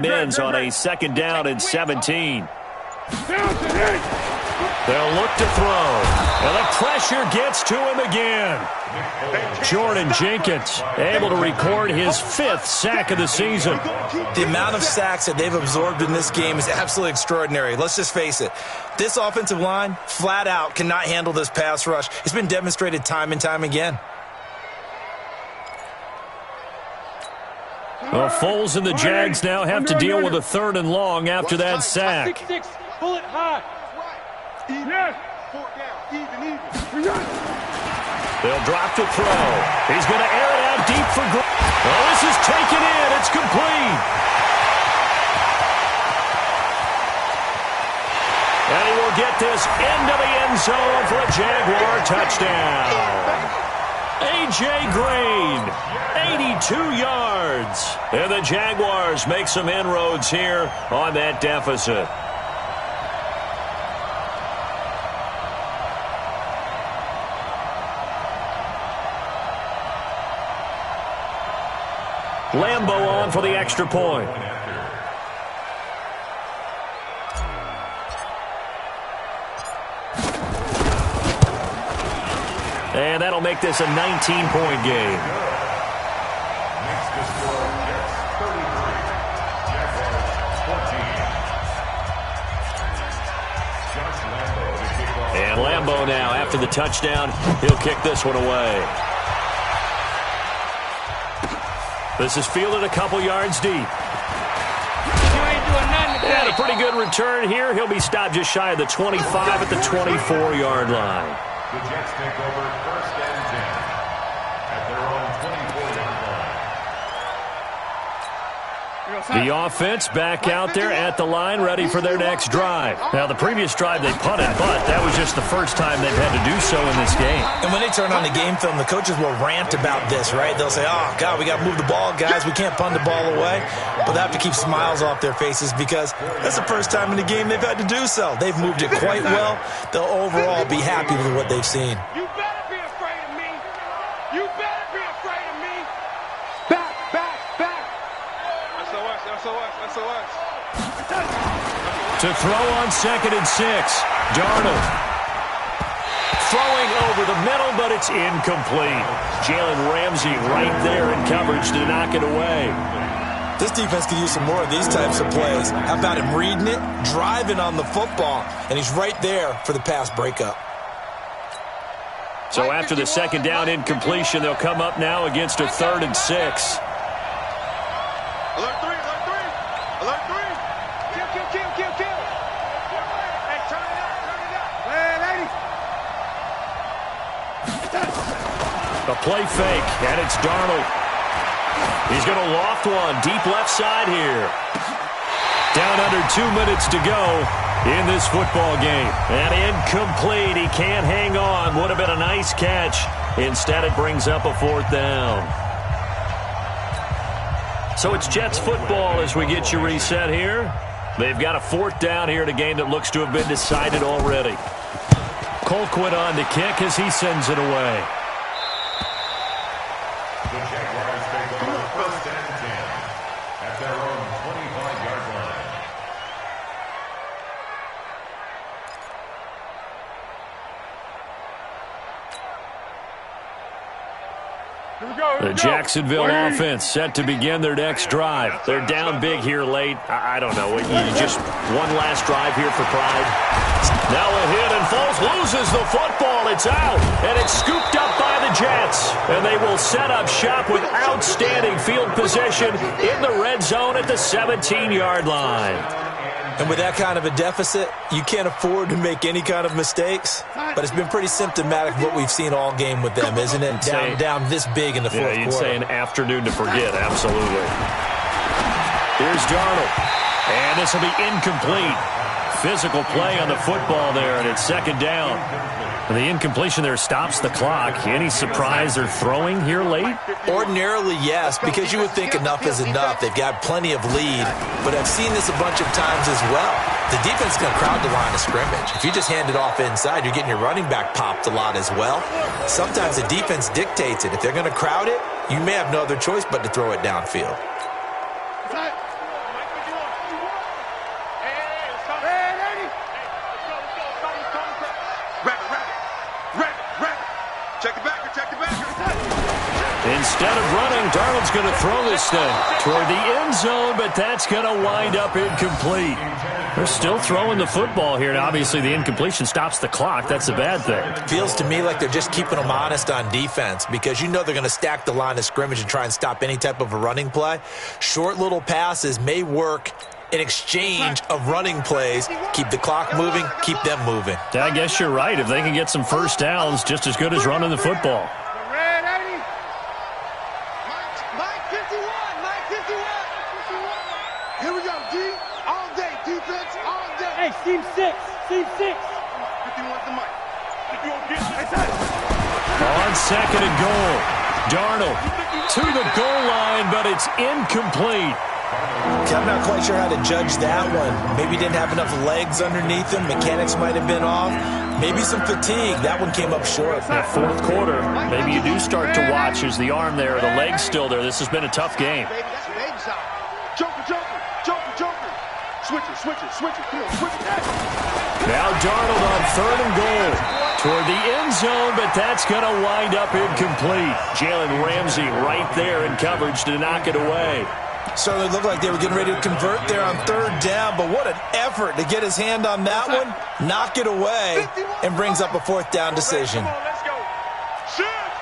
Men's on a 2nd down and 17. They'll look to throw. And the pressure gets to him again. Jordan Jenkins able to record his 5th sack of the season. The amount of sacks that they've absorbed in this game is absolutely extraordinary. Let's just face it. This offensive line, flat out, cannot handle this pass rush. It's been demonstrated time and time again. Well, Foles and the Jags now have to deal with a 3rd and long after that sack. Pull it high. They'll drop to throw. He's going to air it out deep for Grant. Oh, this is taken in. It's complete. And he will get this into the end zone for a Jaguar touchdown. A.J. Green, 82 yards. And the Jaguars make some inroads here on that deficit. Lambo on for the extra point. And that'll make this a 19-point game. And Lambo now, after the touchdown, he'll kick this one away. This is fielded a couple yards deep. And a pretty good return here. He'll be stopped just shy of the 25 at the 24-yard line. The Jets take over 1st and 10 at their own 24-yard line. The offense back out there at the line, ready for their next drive. Now, the previous drive they punted, but that was just the first time they've had to do so in this game. And when they turn on the game film, the coaches will rant about this, right? They'll say, oh, God, we got to move the ball, guys. We can't punt the ball away. But they have to keep smiles off their faces because that's the first time in the game they've had to do so. They've moved it quite well. They'll overall be happy with what they've seen. You better be afraid of me. You better be afraid of me. Back, back, back. SOS. To throw on 2nd and 6. Darnold. Throwing over the middle, but it's incomplete. Jalen Ramsey right there in coverage to knock it away. This defense could use some more of these types of plays. How about him reading it, driving on the football, and he's right there for the pass breakup. So after the 2nd down incompletion, they'll come up now against a 3rd and 6. Alert 3. Kill. Hey, turn it up. Hey, A play fake, and it's Darnold. He's going to loft one deep left side here. Down under 2 minutes to go in this football game. And incomplete. He can't hang on. Would have been a nice catch. Instead, it brings up a 4th down. So it's Jets football as we get you reset here. They've got a 4th down here in a game that looks to have been decided already. Colquitt on to kick as he sends it away. The Jaguars take over 1st and 10 at their own 25-yard line. The Jacksonville offense set to begin their next drive. They're down big here late. I don't know. You just one last drive here for pride. Now a hit, and Foles loses the football. It's out, and it's scooped up by the Jets. And they will set up shop with outstanding field position in the red zone at the 17-yard line. And with that kind of a deficit, you can't afford to make any kind of mistakes. But it's been pretty symptomatic of what we've seen all game with them, isn't it? Down this big in the fourth quarter. You'd say an afternoon to forget, absolutely. Here's Darnold. And this will be incomplete. Physical play on the football there, and it's 2nd down. And the incompletion there stops the clock. Any surprise they're throwing here late? Ordinarily, yes, because you would think enough is enough. They've got plenty of lead, but I've seen this a bunch of times as well. The defense is going to crowd the line of scrimmage. If you just hand it off inside, you're getting your running back popped a lot as well. Sometimes the defense dictates it. If they're going to crowd it, you may have no other choice but to throw it downfield. Instead of running, Darnold's going to throw this thing toward the end zone, but that's going to wind up incomplete. They're still throwing the football here, and obviously the incompletion stops the clock. That's a bad thing. Feels to me like they're just keeping them honest on defense because you know they're going to stack the line of scrimmage and try and stop any type of a running play. Short little passes may work in exchange of running plays. Keep the clock moving, keep them moving. I guess you're right. If they can get some first downs, just as good as running the football. Mike 51, Mike 51. Here we go, D. All day, defense, all day. Hey, Team 6, Team 6. 51's the mic. On second and goal, Darnold to the goal line, but it's incomplete. I'm not quite sure how to judge that one. Maybe didn't have enough legs underneath him. Mechanics might have been off. Maybe some fatigue. That one came up short. That fourth quarter, maybe you do start to watch. Is the arm there, the leg's still there. This has been a tough game. That's a baby shot. Joker. Switch it. Come on, switch it. Now Darnold on third and goal toward the end zone, but that's going to wind up incomplete. Jalen Ramsey right there in coverage to knock it away. Certainly looked like they were getting ready to convert there on third down, but what an effort to get his hand on that one, knock it away, and brings up a fourth down decision. Come on, let's go.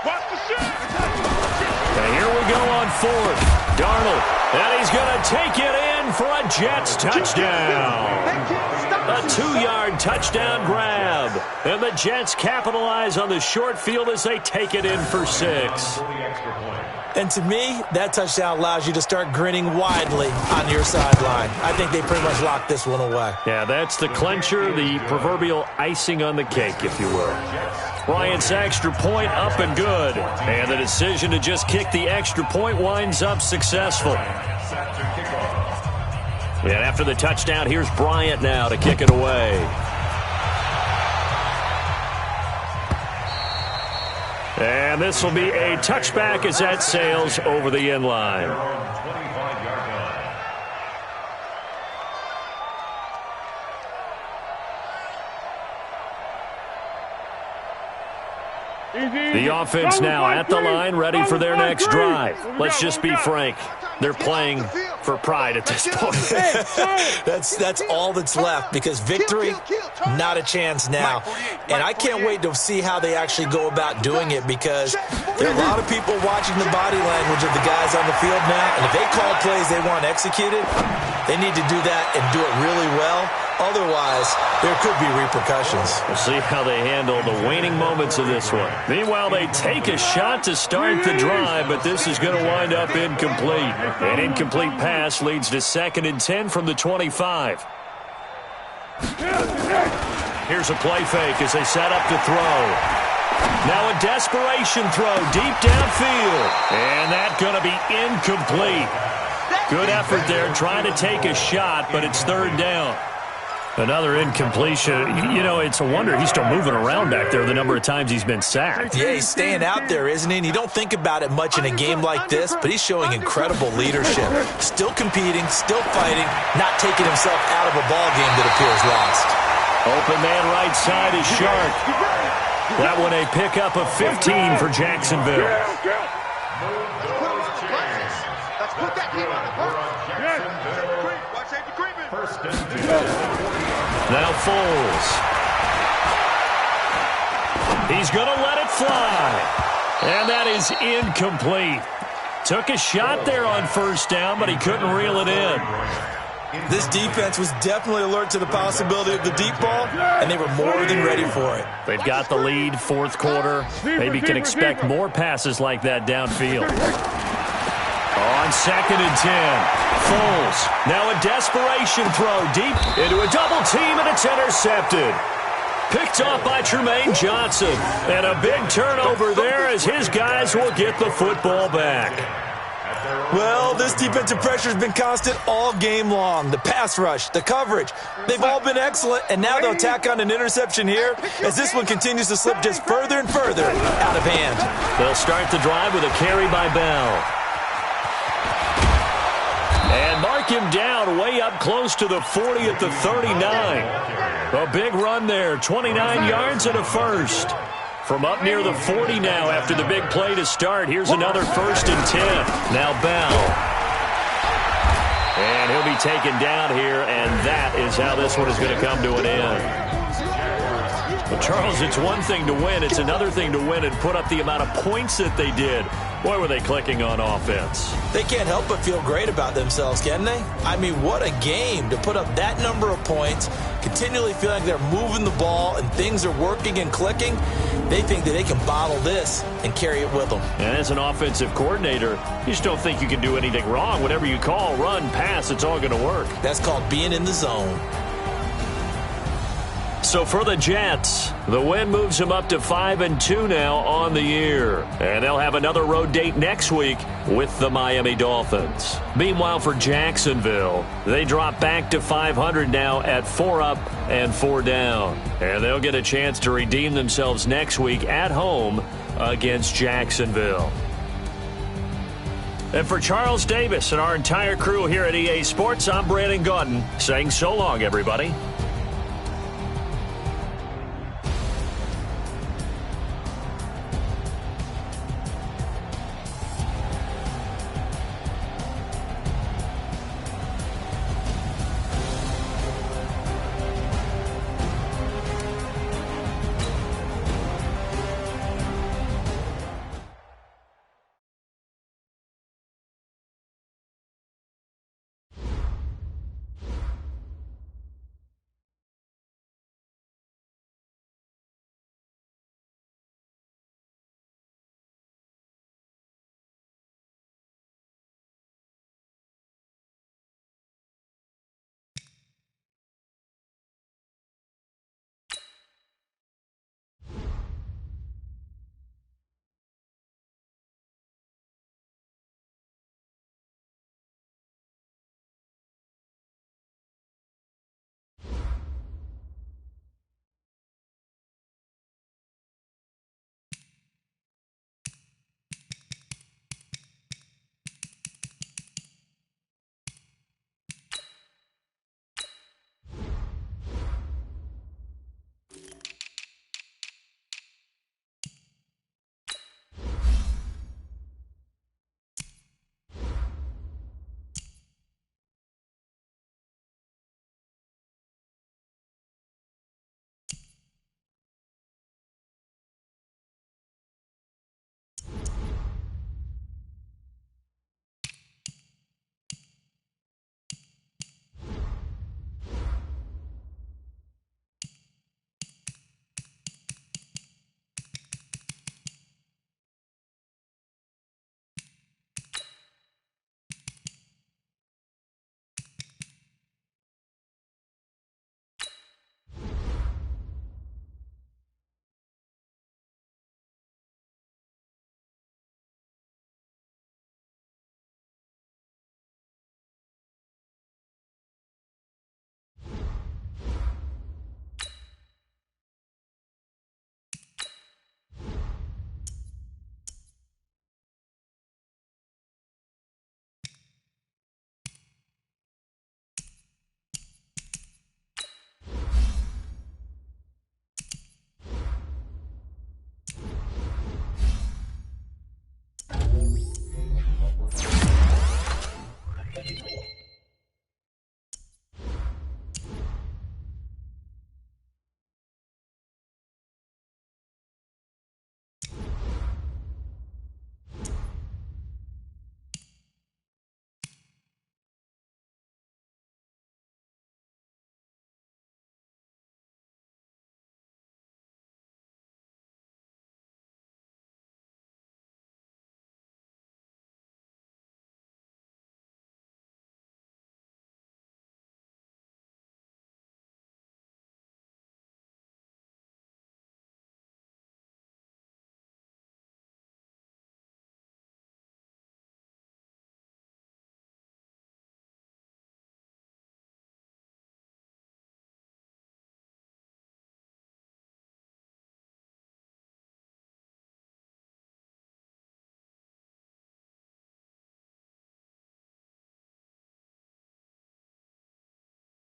Watch the shit. And here we go on fourth. Darnold, and he's going to take it in for a Jets touchdown. A 2-yard touchdown grab. And the Jets capitalize on the short field as they take it in for 6. And to me, that touchdown allows you to start grinning widely on your sideline. I think they pretty much locked this one away. Yeah, that's the clincher, the proverbial icing on the cake, if you will. Bryant's extra point up and good. And the decision to just kick the extra point winds up successful. And after the touchdown, here's Bryant now to kick it away. And this will be a touchback as that sails over the end line. The offense now at the line, ready for their next drive. Let's just be frank. They're playing for pride at this point. That's all that's left because victory, not a chance now. And I can't wait to see how they actually go about doing it because there are a lot of people watching the body language of the guys on the field now. And if they call plays they want executed, they need to do that and do it really well. Otherwise, there could be repercussions. We'll see how they handle the waning moments of this one. Meanwhile, they take a shot to start the drive, but this is going to wind up incomplete. An incomplete pass leads to 2nd and 10 from the 25. Here's a play fake as they set up to throw. Now a desperation throw deep downfield. And that's going to be incomplete. Good effort there trying to take a shot, but it's 3rd down. Another incompletion. You know, it's a wonder he's still moving around back there the number of times he's been sacked. Yeah, he's staying out there, isn't he? And you don't think about it much in a game like this, but he's showing incredible leadership. Still competing, still fighting, not taking himself out of a ball game that appears lost. Open man right side is Sharp. That one a pickup of 15 for Jacksonville. Let's put that game on the board. Now Foles. He's going to let it fly. And that is incomplete. Took a shot there on 1st down, but he couldn't reel it in. This defense was definitely alert to the possibility of the deep ball, and they were more than ready for it. They've got the lead, 4th quarter. Maybe can expect more passes like that downfield. On 2nd and 10, Foles. Now a desperation throw deep into a double team, and it's intercepted. Picked off by Tremaine Johnson. And a big turnover there as his guys will get the football back. Well, this defensive pressure has been constant all game long. The pass rush, the coverage, they've all been excellent, and now they'll tack on an interception here as this one continues to slip just further and further out of hand. They'll start the drive with a carry by Bell. And mark him down way up close to the 40 at the 39. A big run there, 29 yards and a first. From up near the 40 now after the big play to start. Here's another 1st and 10. Now Bell. And he'll be taken down here, and that is how this one is going to come to an end. Well, Charles, it's one thing to win. It's another thing to win and put up the amount of points that they did. Boy, were they clicking on offense. They can't help but feel great about themselves, can they? I mean, what a game to put up that number of points, continually feeling like they're moving the ball and things are working and clicking. They think that they can bottle this and carry it with them. And as an offensive coordinator, you just don't think you can do anything wrong. Whatever you call, run, pass, it's all going to work. That's called being in the zone. So for the Jets, the win moves them up to 5-2 now on the year. And they'll have another road date next week with the Miami Dolphins. Meanwhile, for Jacksonville, they drop back to 500 now at 4 up and 4 down. And they'll get a chance to redeem themselves next week at home against Jacksonville. And for Charles Davis and our entire crew here at EA Sports, I'm Brandon Gaudin saying so long, everybody.